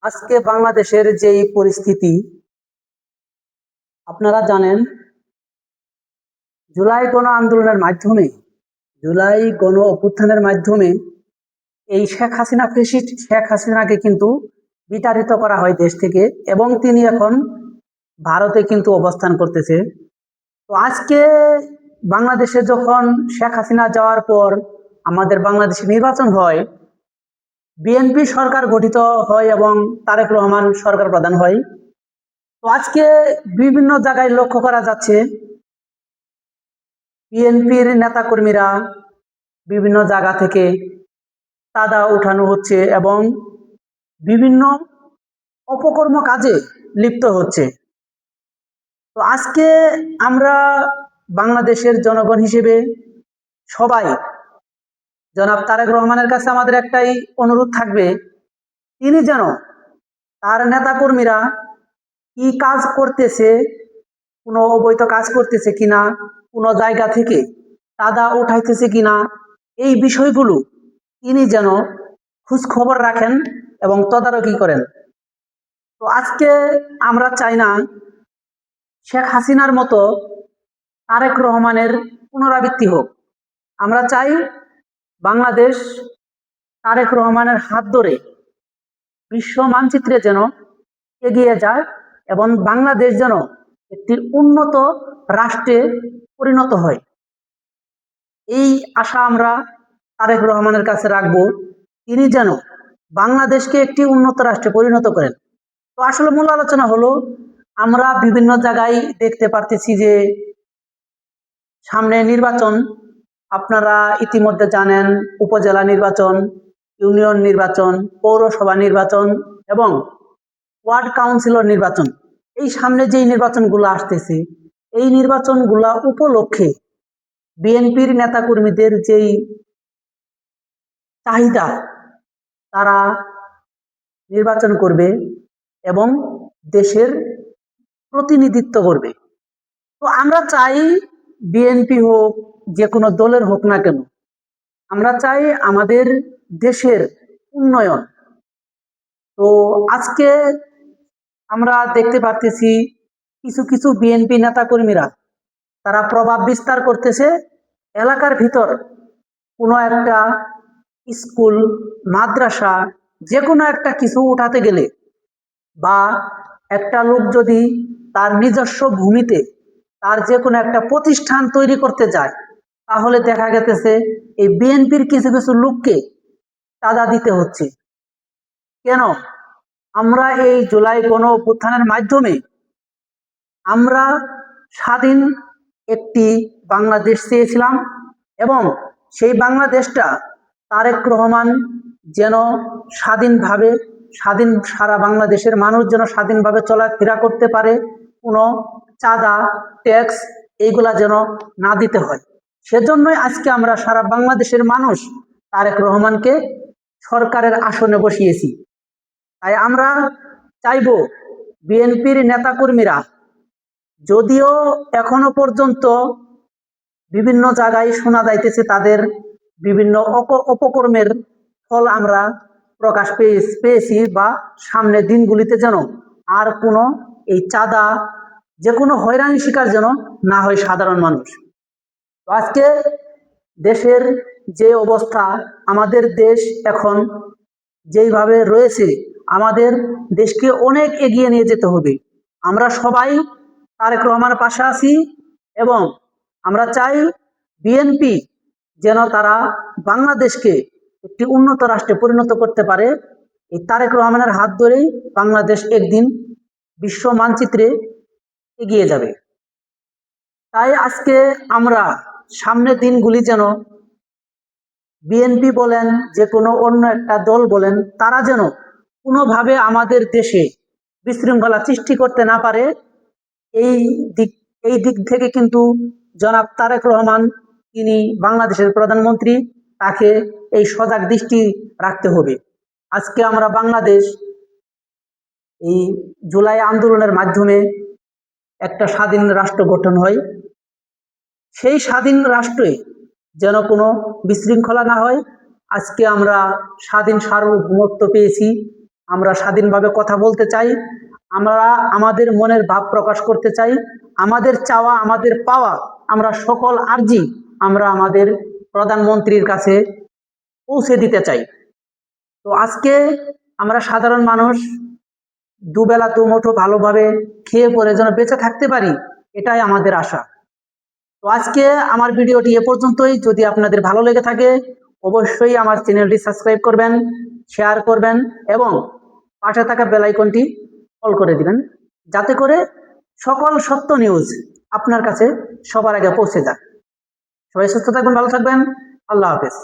আজকে বাংলাদেশের যেই পরিস্থিতি আপনারা জানেন, জুলাই গণ আন্দোলনের মাধ্যমে, জুলাই গণ অভ্যুত্থানের মাধ্যমে এই শেখ হাসিনাকে কিন্তু বিতাড়িত করা হয় দেশ থেকে, এবং তিনি এখন ভারতে কিন্তু অবস্থান করতেছে। তো আজকে বাংলাদেশে যখন শেখ হাসিনা যাওয়ার পর আমাদের বাংলাদেশে নির্বাচন হয়, বিএনপি সরকার গঠিত হয় এবং তারেক রহমান সরকার প্রধান হয়। তো আজকে বিভিন্ন জায়গায় লক্ষ্য করা যাচ্ছে বিএনপির নেতাকর্মীরা বিভিন্ন জায়গা থেকে চাঁদা উঠানো হচ্ছে এবং বিভিন্ন অপকর্ম কাজে লিপ্ত হচ্ছে। তো আজকে আমরা বাংলাদেশের জনগণ হিসেবে সবাই জনাব তারেক রহমানের কাছে আমাদের একটাই অনুরোধ থাকবে, তিনি যেন তার নেতাকর্মীরা কি কাজ করতেছে, কোনো অবৈধ কাজ করতেছে কিনা, কোনো জায়গা থেকে চাঁদা উঠাইতেছে কিনা, এই বিষয়গুলো তিনি যেন খোঁজ খবর রাখেন এবং তদারকি করেন। তো আজকে আমরা চাই না শেখ হাসিনার মতো তারেক রহমানের পুনরাবৃত্তি হোক। আমরা চাই বাংলাদেশ তারেক রহমানের হাত ধরে বিশ্ব মানচিত্রে যেন এগিয়ে যায় এবং বাংলাদেশ যেন একটি উন্নত রাষ্ট্রে পরিণত হয়। এই আশা আমরা তারেক রহমানের কাছে রাখবো, তিনি যেন বাংলাদেশকে একটি উন্নত রাষ্ট্রে পরিণত করেন। তো আসলে মূল আলোচনা হলো, আমরা বিভিন্ন জায়গায় দেখতে পারতেছি যে সামনে নির্বাচন, আপনারা ইতিমধ্যে জানেন, উপজেলা নির্বাচন, ইউনিয়ন নির্বাচন, পৌরসভা নির্বাচন এবং ওয়ার্ড কাউন্সিলর নির্বাচন। এই সামনে যেই নির্বাচনগুলো আসতেছে, এই নির্বাচনগুলা উপলক্ষে বিএনপির নেতাকর্মীদের যেই চাহিদা, তারা নির্বাচন করবে এবং দেশের প্রতিনিধিত্ব করবে। তো আমরা চাই বিএনপি হোক, যে কোনো দলের হোক না কেন, আমরা চাই আমাদের দেশের উন্নয়ন। তো আজকে আমরা দেখতে পারতেছি কিছু কিছু বিএনপি নেতাকর্মীরা তারা প্রভাব বিস্তার করতেছে এলাকার ভিতর। কোনো একটা স্কুল, মাদ্রাসা, যে কোনো একটা কিছু উঠাতে গেলে, বা একটা লোক যদি তার নিজস্ব ভূমিতে তার যে কোনো একটা প্রতিষ্ঠান তৈরি করতে যায়, তাহলে দেখা গেছে এই বিএনপির কিছু কিছু লোককে চাঁদা দিতে হচ্ছে। কেন? আমরা এই জুলাই গণ অভ্যুত্থানের মাধ্যমে আমরা স্বাধীন একটি বাংলাদেশ চেয়েছিলাম, এবং সেই বাংলাদেশটা তারেক রহমান যেন স্বাধীনভাবে, সারা বাংলাদেশের মানুষ যেন স্বাধীনভাবে চলাফেরা করতে পারে, কোনো চাঁদা, ট্যাক্স এইগুলা যেন না দিতে হয়। সেজন্যই আজকে আমরা সারা বাংলাদেশের মানুষ তারেক রহমানকে সরকারের আসনে বসিয়েছি। তাই আমরা চাইব বিএনপির নেতাকর্মীরা, যদিও এখনো পর্যন্ত বিভিন্ন জায়গায় শোনা যাইতেছে তাদের বিভিন্ন অপকর্মের ফল আমরা প্রকাশ পেয়েছি, বা সামনের দিনগুলিতে যেন আর কোনো এই চাঁদা, যে কোনো হয়রানির শিকার যেন না হয় সাধারণ মানুষ। তো আজকে দেশের যে অবস্থা, আমাদের দেশ এখন যেইভাবে রয়েছে, আমাদের দেশকে অনেক এগিয়ে নিয়ে যেতে হবে। আমরা সবাই তারেক রহমানের পাশে আছি, এবং আমরা চাই বিএনপি যেন তারা বাংলাদেশকে একটি উন্নত রাষ্ট্রে পরিণত করতে পারে। এই তারেক রহমানের হাত ধরেই বাংলাদেশ একদিন বিশ্ব মানচিত্রে এগিয়ে যাবে। তাই আজকে আমরা সামনের দিনগুলি যেন বিএনপি বলেন, যে কোনো অন্য একটা দল বলেন, তারা যেন কোনোভাবে আমাদের দেশে বিশৃঙ্খলা সৃষ্টি করতে না পারে, এই দিক এই দিক থেকে কিন্তু জনাব তারেক রহমান, তিনি বাংলাদেশের প্রধানমন্ত্রী, তাকে এই সজাগ দৃষ্টি রাখতে হবে। আজকে আমরা বাংলাদেশ এই জুলাই আন্দোলনের মাধ্যমে একটা স্বাধীন রাষ্ট্র গঠন হয়, সেই স্বাধীন রাষ্ট্রে যেন কোনো বিশৃঙ্খলা না হয়। আজকে আমরা স্বাধীন সার্বভৌমত্ব পেয়েছি, আমরা স্বাধীনভাবে কথা বলতে চাই, আমরা আমাদের মনের ভাব প্রকাশ করতে চাই, আমাদের চাওয়া আমাদের পাওয়া আমরা সকল আর্জি আমরা আমাদের প্রধানমন্ত্রীর কাছে পৌঁছে দিতে চাই। তো আজকে আমরা সাধারণ মানুষ দুবেলা দুমুঠো ভালোভাবে খেয়ে পরে যেন বেঁচে থাকতে পারি, এটাই আমাদের আশা। তো আজকে আমার ভিডিওটি এ পর্যন্তই। যদি আপনাদের ভালো লেগে থাকে অবশ্যই আমার চ্যানেলটি সাবস্ক্রাইব করবেন, শেয়ার করবেন এবং পাশে থাকা বেল আইকনটি অল করে দিবেন, যাতে করে সকল সত্য নিউজ আপনার কাছে সবার আগে পৌঁছে যায়। সবাই সুস্থ থাকবেন, ভালো থাকবেন। আল্লাহ হাফেজ।